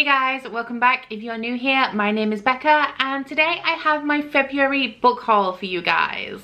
Hey guys, welcome back. If you're new here, my name is Becca and today I have my February book haul for you guys.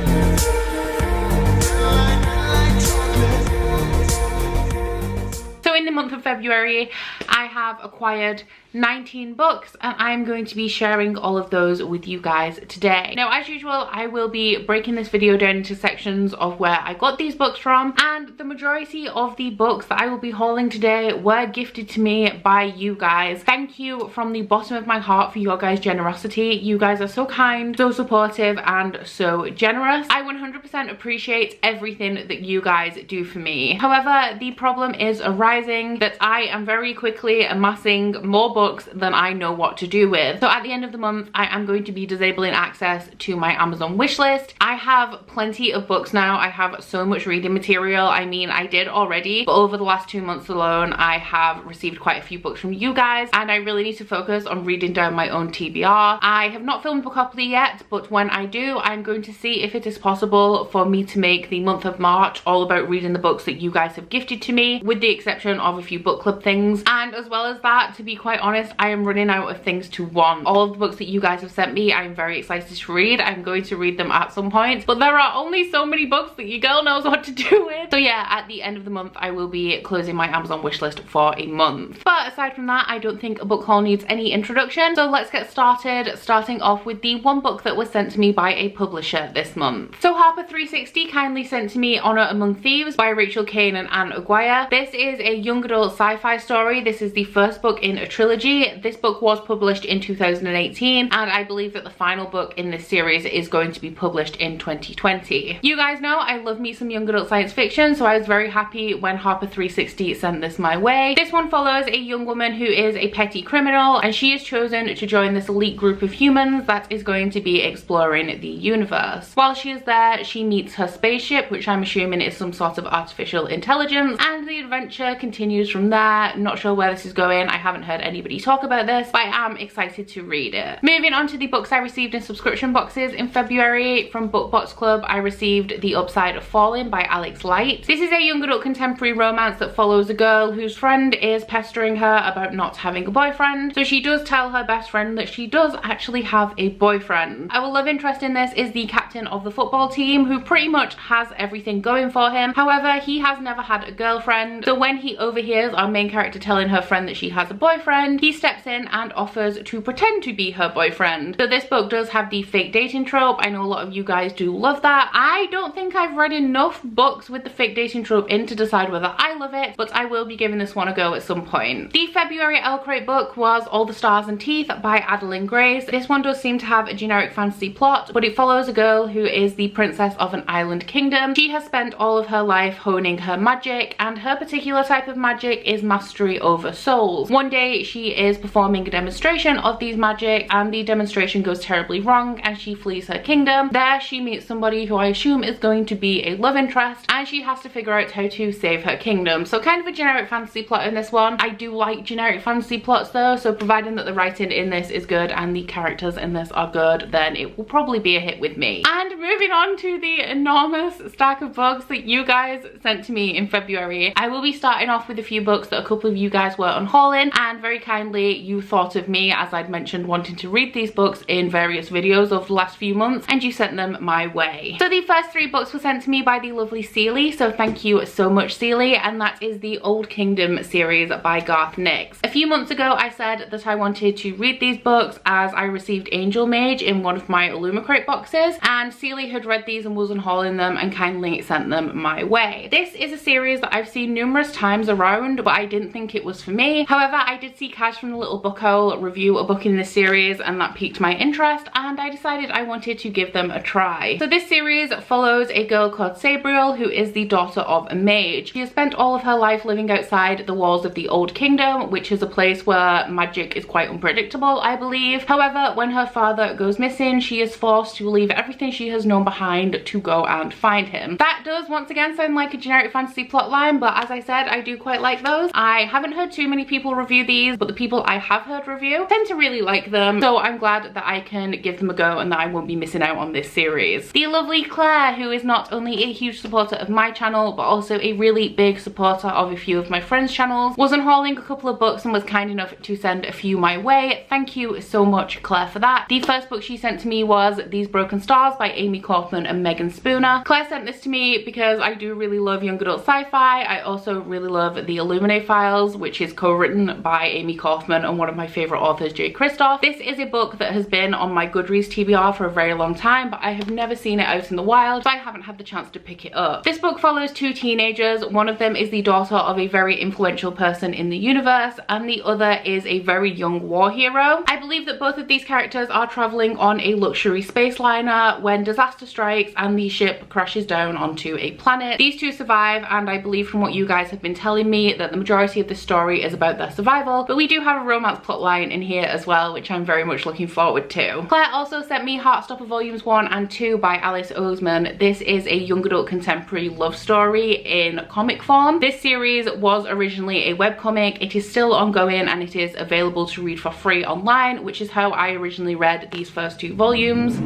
So in the month of February, I have acquired 19 books and I'm going to be sharing all of those with you guys today. Now, as usual, I will be breaking this video down into sections of where I got these books from, and the majority of the books that I will be hauling today were gifted to me by you guys. Thank you from the bottom of my heart for your guys' generosity. You guys are so kind, so supportive, and so generous. I 100% appreciate everything that you guys do for me. However, the problem is arising that I am very quickly amassing more books than I know what to do with. So at the end of the month, I am going to be disabling access to my Amazon wishlist. I have plenty of books now. I have so much reading material. I mean, I did already, but over the last 2 months alone, I have received quite a few books from you guys, and I really need to focus on reading down my own TBR. I have not filmed Book Copy yet, but when I do, I'm going to see if it is possible for me to make the month of March all about reading the books that you guys have gifted to me, with the exception of a few book club things. And as well as that, to be quite honest, I am running out of things to want. All of the books that you guys have sent me, I'm very excited to read. I'm going to read them at some point, but there are only so many books that your girl knows what to do with. So yeah, at the end of the month, I will be closing my Amazon wishlist for a month. But aside from that, I don't think a book haul needs any introduction. So let's get started, starting off with the one book that was sent to me by a publisher this month. So Harper 360 kindly sent to me Honor Among Thieves by Rachel Kane and Anne Aguirre. This is a young adult sci-fi story. This is the first book in a trilogy. This book was published in 2018, and I believe that the final book in this series is going to be published in 2020. You guys know I love me some young adult science fiction, so I was very happy when Harper 360 sent this my way. This one follows a young woman who is a petty criminal, and she is chosen to join this elite group of humans that is going to be exploring the universe. While she is there, she meets her spaceship, which I'm assuming is some sort of artificial intelligence, and the adventure continues from there. Not sure where this is going. I haven't heard anybody talk about this, but I am excited to read it. Moving on to the books I received in subscription boxes in February. From BookBox Club, I received The Upside of Falling by Alex Light. This is a young adult contemporary romance that follows a girl whose friend is pestering her about not having a boyfriend. So she does tell her best friend that she does actually have a boyfriend. Our love interest in this is the captain of the football team, who pretty much has everything going for him. However, he has never had a girlfriend. So when he overhears our main character telling her friend that she has a boyfriend, he steps in and offers to pretend to be her boyfriend. So this book does have the fake dating trope. I know a lot of you guys do love that. I don't think I've read enough books with the fake dating trope in to decide whether I love it, but I will be giving this one a go at some point. The February Owlcrate book was All the Stars and Teeth by Adeline Grace. This one does seem to have a generic fantasy plot, but it follows a girl who is the princess of an island kingdom. She has spent all of her life honing her magic, and her particular type of magic is mastery over souls. One day she is performing a demonstration of these magic, and the demonstration goes terribly wrong and she flees her kingdom. There she meets somebody who I assume is going to be a love interest, and she has to figure out how to save her kingdom. So kind of a generic fantasy plot in this one. I do like generic fantasy plots though, so providing that the writing in this is good and the characters in this are good, then it will probably be a hit with me. And moving on to the enormous stack of books that you guys sent to me in February, I will be starting off with a few books that a couple of you guys were unhauling, and very kindly you thought of me as I'd mentioned wanting to read these books in various videos over the last few months, and you sent them my way. So the first 3 books were sent to me by the lovely Seeley, so thank you so much, Seeley, and that is the Old Kingdom series by Garth Nix. A few months ago I said that I wanted to read these books as I received Angel Mage in one of my Illumicrate boxes, and Seeley had read these and was unhauling them and kindly sent them my way. This is a series that I've seen numerous times around, but I didn't think it was for me. However, I did see Cash from the Little Book Owl review a book in this series, and that piqued my interest, and I decided I wanted to give them a try. So this series follows a girl called Sabriel, who is the daughter of a mage. She has spent all of her life living outside the walls of the Old Kingdom, which is a place where magic is quite unpredictable, I believe. However, when her father goes missing, she is forced to leave everything she has known behind to go and find him. That does once again sound like a generic fantasy plotline, but as I said, I do quite like those. I haven't heard too many people review these, but the people I have heard review tend to really like them, so I'm glad that I can give them a go and that I won't be missing out on this series. The lovely Claire, who is not only a huge supporter of my channel but also a really big supporter of a few of my friends' channels, was unhauling a couple of books and was kind enough to send a few my way. Thank you so much, Claire, for that. The first book she sent to me was These Broken Stars by Amy Kaufman and Megan Spooner. Claire sent this to me because I do really love young adult sci-fi. I also really love the Illuminate Files, which is co-written by Amy Kaufman and one of my favourite authors, Jay Kristoff. This is a book that has been on my Goodreads TBR for a very long time, but I have never seen it out in the wild, so I haven't had the chance to pick it up. This book follows two teenagers. One of them is the daughter of a very influential person in the universe, and the other is a very young war hero. I believe that both of these characters are traveling on a luxury space liner when disaster strikes and the ship crashes down onto a planet. These two survive, and I believe from what you guys have been telling me that the majority of the story is about their survival, but we do have a romance plotline in here as well, which I'm very much looking forward to. Claire also sent me Heartstopper Volumes 1 and 2 by Alice Oseman. This is a young adult contemporary love story in comic form. This series was originally a webcomic. It is still ongoing and it is available to read for free online, which is how I originally read these first two volumes.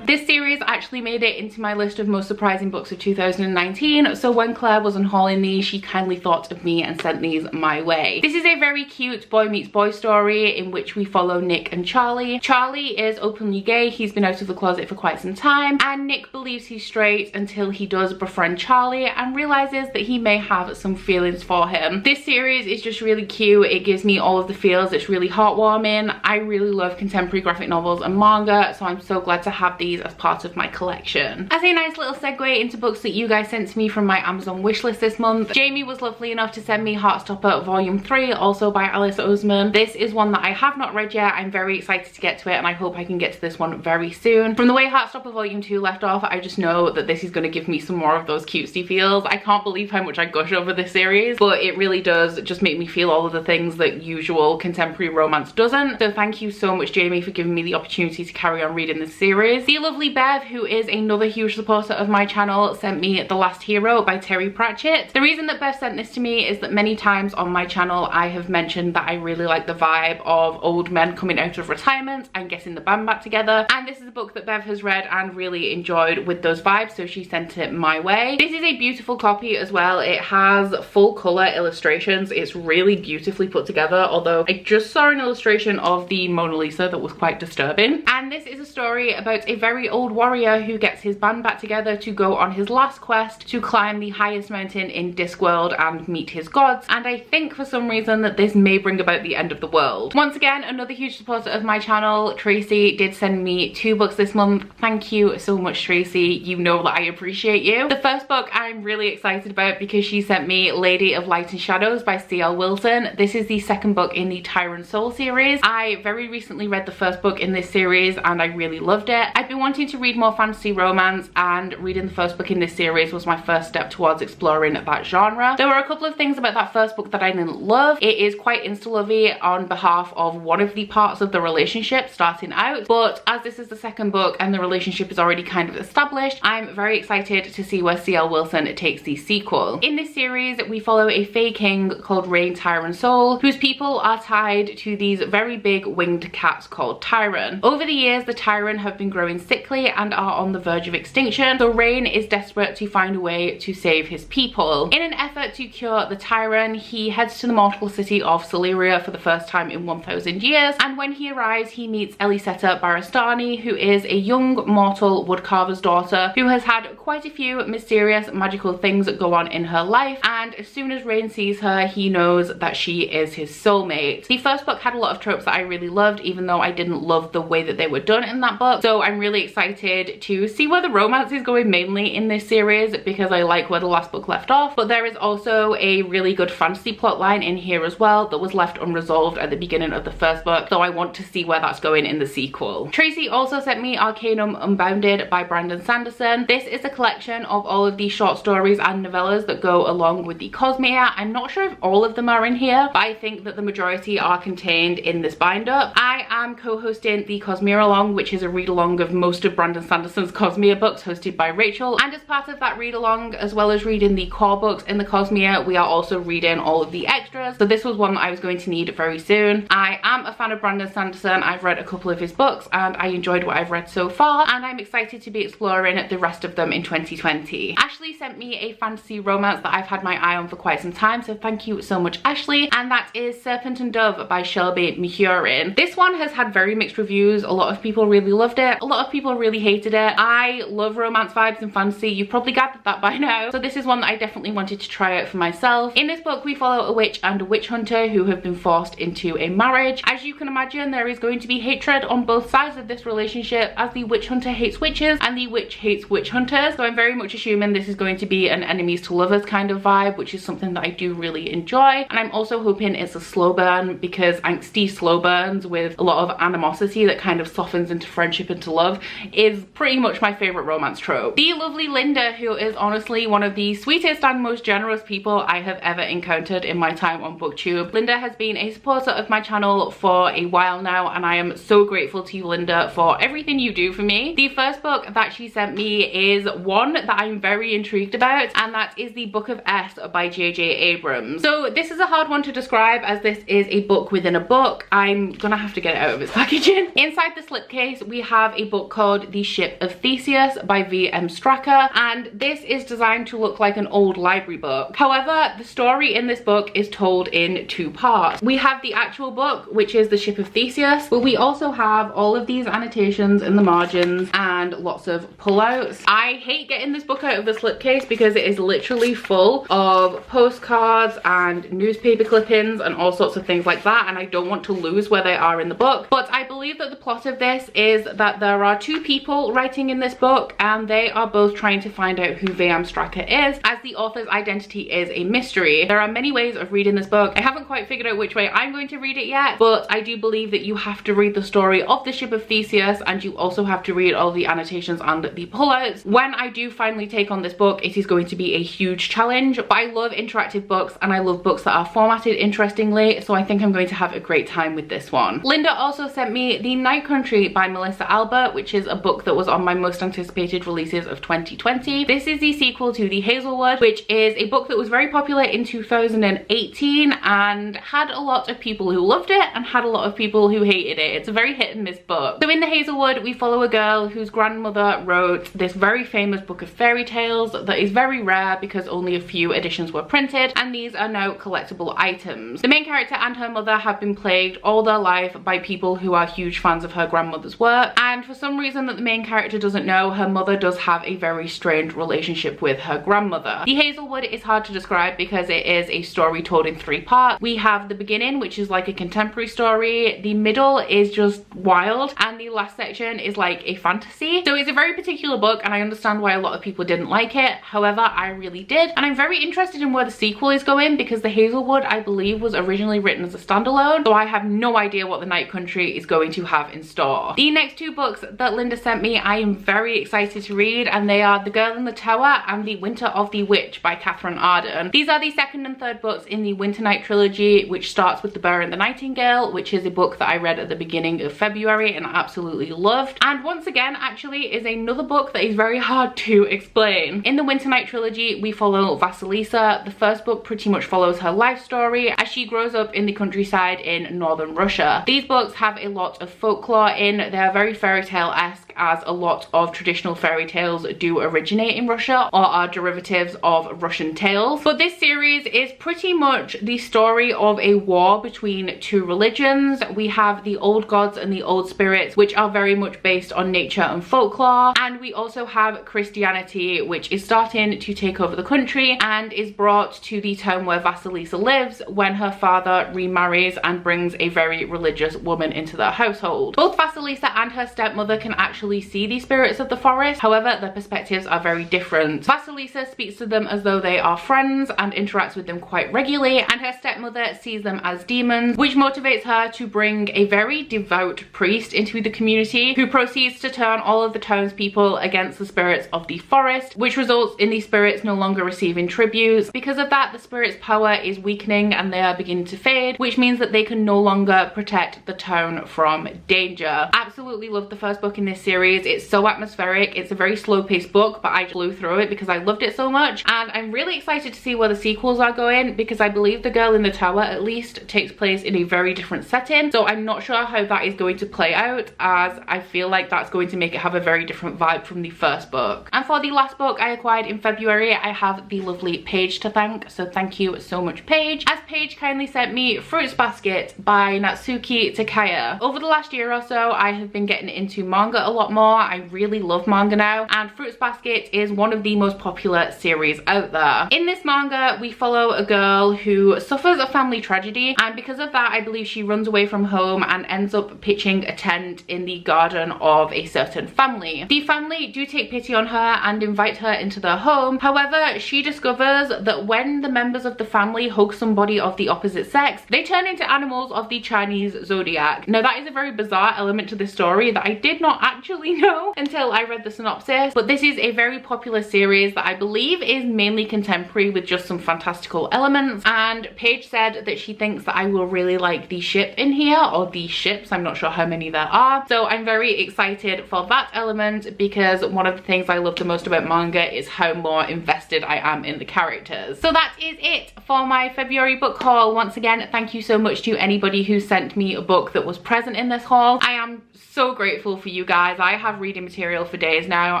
This series actually made it into my list of most surprising books of 2019, so when Claire was unhauling these, she kindly thought of me and sent these my way. This is a very cute boy meets boy story in which we follow Nick and Charlie. Charlie is openly gay, he's been out of the closet for quite some time, and Nick believes he's straight until he does befriend Charlie and realizes that he may have some feelings for him. This series is just really cute, it gives me all of the feels, it's really heartwarming. I really love contemporary graphic novels and manga, so I'm so glad to have these as part of my collection. As a nice little segue into books that you guys sent to me from my Amazon wishlist this month, Jamie was lovely enough to send me Heartstopper Volume 3, also by Alice Oseman. This is one that I have not read yet. I'm very excited to get to it and I hope I can get to this one very soon. From the way Heartstopper Volume 2 left off, I just know that this is going to give me some more of those cutesy feels. I can't believe how much I gush over this series, but it really does just make me feel all of the things that usual contemporary romance doesn't. So thank you so much, Jamie, for giving me the opportunity to carry on reading this series. The lovely Bev, who is another huge supporter of my channel, sent me The Last Hero by Terry Pratchett. The reason that Bev sent this to me is that many times on my channel I have mentioned that I really like the vibe of old men coming out of retirement and getting the band back together, and this is a book that Bev has read and really enjoyed with those vibes, so she sent it my way. This is a beautiful copy as well. It has full colour illustrations. It's really beautifully put together, although I just saw an illustration of the Mona Lisa that was quite disturbing. And this is a story about a very old warrior who gets his band back together to go on his last quest to climb the highest mountain in Discworld and meet his gods, and I think for some reason that this may bring about the end of the world. Once again, another huge supporter of my channel, Tracy, did send me 2 books this month. Thank you so much, Tracy. You know that I appreciate you. The first book I'm really excited about because she sent me Lady of Light and Shadows by C.L. Wilson. This is the second book in the Tyrant Soul series. I very recently read the first book in this series and I really loved it. I've been wanting to read more fantasy romance, and reading the first book in this series was my first step towards exploring that genre. There were a couple of things about that first book that I didn't love. It is quite insta-lovey on behalf of one of the parts of the relationship starting out, but as this is the second book and the relationship is already kind of established, I'm very excited to see where C.L. Wilson takes the sequel. In this series, we follow a Fae King called Rain Tyrant Soul, whose people are tied to these very big winged cats called Tyran. Over the years, the Tyran have been growing sickly and are on the verge of extinction, so Rain is desperate to find a way to save his people. In an effort to cure the Tyran, he heads to the mortal city of Celeria for the first time in 1000 years, and when he arrives he meets Elisetta Barastani, who is a young mortal woodcarver's daughter who has had quite a few mysterious magical things go on in her life, and as soon as Rain sees her, he knows that she is his soulmate. The first book had a lot of tropes that I really loved, even though I didn't love the way that they were done in that book, so I'm really excited to see where the romance is going mainly in this series because I like where the last book left off. But there is also a really good fantasy plotline in here as well that was left unresolved at the beginning of the first book, so I want to see where that's going in the sequel. Tracy also sent me Arcanum Unbounded by Brandon Sanderson. This is a collection of all of the short stories and novellas that go along with the Cosmere. I'm not sure if all of them are in here, but I think that the majority are contained in this binder. I am co-hosting the Cosmere Along, which is a read along of most of Brandon Sanderson's Cosmere books hosted by Rachel, and as part of that read along, as well as reading the core books in the Cosmere, we are also reading all of the extras. So this was one that I was going to need very soon. I am a fan of Brandon Sanderson. I've read a couple of his books and I enjoyed what I've read so far, and I'm excited to be exploring the rest of them in 2020. Ashley sent me a fantasy romance that I've had my eye on for quite some time, so thank you so much, Ashley, and that is Serpent and Dove by Shelby Mahurin. This one has had very mixed reviews. A lot of people really loved it, a lot of people really hated it. I love romance vibes and fantasy. You've probably gathered that by now, so this is one that I definitely wanted to try out for myself. In this book we follow a witch and a witch hunter who have been forced into a marriage. As you can imagine, there is going to be hatred on both sides of this relationship, as the witch hunter hates witches and the witch hates witch hunters. So I'm very much assuming this is going to be an enemies to lovers kind of vibe, which is something that I do really enjoy. And I'm also hoping it's a slow burn, because angsty slow burns with a lot of animosity that kind of softens into friendship into love is pretty much my favorite romance trope. The lovely Linda, who is honestly one of the sweetest and most generous people I have ever encountered in my time on BookTube. Linda has been a supporter of my channel for a while now, and I am so grateful to you, Linda, for everything you do for me. The first book that she sent me is one that I'm very intrigued about, and that is the Book of S by J.J. Abrams. So this is a hard one to describe, as this is a book within a book. I'm gonna have to get it out of its packaging. Inside the slipcase we have a book called The Ship of Theseus by V.M. Stracker, and this is designed to look like an old library book. However, the story in this book is told in two parts. We have the actual book, which is The Ship of Theseus, but we also have all of these annotations in the margins and lots of pullouts. I hate getting this book out of the slipcase because it is literally full of postcards and newspaper clippings and all sorts of things like that, and I don't want to lose where they are in the book. But I believe that the plot of this is that there are two people writing in this book, and they are both trying to find out who V.M. Stracker is, as the author's identity is a mystery. There are many ways of reading this book. I haven't quite figured out which way I'm going to read it yet, but I do believe that you have to read the story of the Ship of Theseus, and you also have to read all the annotations and the pullouts. When I do finally take on this book, it is going to be a huge challenge, but I love interactive books and I love books that are formatted interestingly, so I think I'm going to have a great time with this one. Linda also sent me The Night Country by Melissa Albert, which is a book that was on my most anticipated releases of 2020. This is the sequel to The Hazelwood, which is a book that was very popular in 2018 and had a lot of people who loved it and had a lot of people who hated it. It's a very hit and miss book. So in The Hazelwood we follow a girl whose grandmother wrote this very famous book of fairy tales that is very rare because only a few editions were printed, and these are now collectible items. The main character and her mother have been plagued all their life by people who are huge fans of her grandmother's work, and for some reason that the main character doesn't know, her mother does have a very strange relationship with her grandmother. The Hazelwood is hard to describe because it is a story told in three parts. We have the beginning, which is like a contemporary story, the middle is just wild, and the last section is like a fantasy. So it's a very particular book, and I understand why a lot of people didn't like it. However, I really did, and I'm very interested in where the sequel is going, because The Hazelwood, I believe, was originally written as a standalone, so I have no idea what The Night Country is going to have in store. The next two books that Linda sent me I am very excited to read, and they are The Girl in the Tower and The Winter of the Witch by Catherine Arden. These are the second and third books in the Winter Night trilogy, which starts with The Bear and the Nightingale, which is a book that I read at the beginning of February and absolutely loved, and once again actually is another book that is very hard to explain. In the Winter Night trilogy we follow Vasilisa. The first book pretty much follows her life story as she grows up in the countryside in northern Russia. These books have a lot of folklore in. They are very fairy tale-esque, as a lot of traditional fairy tales do originate in Russia or are derivatives of Russian tales. But this series is pretty much the story of a war between two religions. We have the old gods and the old spirits, which are very much based on nature and folklore, and we also have Christianity, which is starting to take over the country and is brought to the town where Vasilisa lives when her father remarries and brings a very religious woman into their household. Both Vasilisa and her stepmother can actually see the spirits of the forest, however their perspectives are very different. Vasilisa speaks to them as though they are friends and interacts with them quite regularly, and her stepmother sees them as demons, which motivates her to bring a very devout priest into the community who proceeds to turn all of the townspeople against the spirits of the forest, which results in the spirits no longer receiving tributes. Because of that, the spirits' power is weakening and they are beginning to fade, which means that they can no longer protect the town from danger. Absolutely loved the first book in this series. series. It's so atmospheric. It's a very slow-paced book, but I flew through it because I loved it so much. And I'm really excited to see where the sequels are going, because I believe The Girl in the Tower at least takes place in a very different setting. So I'm not sure how that is going to play out, as I feel like that's going to make it have a very different vibe from the first book. And for the last book I acquired in February, I have the lovely Paige to thank. So thank you so much, Paige, as Paige kindly sent me Fruits Basket by Natsuki Takaya. Over the last year or so, I have been getting into manga a lot more. I really love manga now, and Fruits Basket is one of the most popular series out there. In this manga, we follow a girl who suffers a family tragedy, and because of that, I believe she runs away from home and ends up pitching a tent in the garden of a certain family. The family do take pity on her and invite her into their home. However, she discovers that when the members of the family hug somebody of the opposite sex, they turn into animals of the Chinese zodiac. Now, that is a very bizarre element to this story that I did not actually know until I read the synopsis, but this is a very popular series that I believe is mainly contemporary with just some fantastical elements. And Paige said that she thinks that I will really like the ship in here, or the ships, I'm not sure how many there are. So I'm very excited for that element, because one of the things I love the most about manga is how more invested I am in the characters. So that is it for my February book haul. Once again, thank you so much to anybody who sent me a book that was present in this haul. I am so grateful for you guys. I have reading material for days now,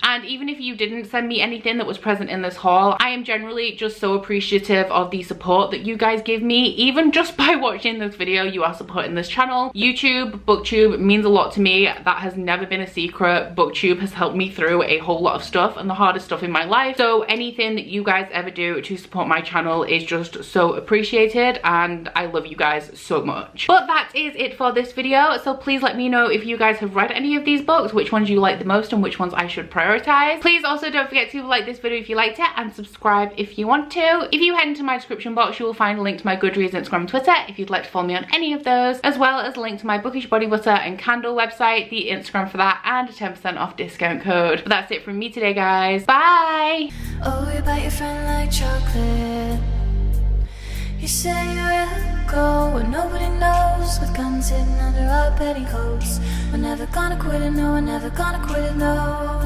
and even if you didn't send me anything that was present in this haul, I am generally just so appreciative of the support that you guys give me. Even just by watching this video, you are supporting this channel. YouTube, Booktube means a lot to me. That has never been a secret. Booktube has helped me through a whole lot of stuff, and the hardest stuff in my life. So anything that you guys ever do to support my channel is just so appreciated, and I love you guys so much. But that is it for this video. So please let me know if you guys have read any of these books, which ones you like the most and which ones I should prioritize. Please also don't forget to like this video if you liked it, and subscribe if you want to. If you head into my description box, you will find a link to my Goodreads, Instagram, and Twitter if you'd like to follow me on any of those, as well as a link to my Bookish body butter and candle website, the Instagram for that, and a 10% off discount code. But that's it from me today, guys. Bye! Oh, you bite your friend like chocolate. You say you will go where nobody knows, with guns hidden under our petticoats. We're never gonna quit it, no, we're never gonna quit it, no.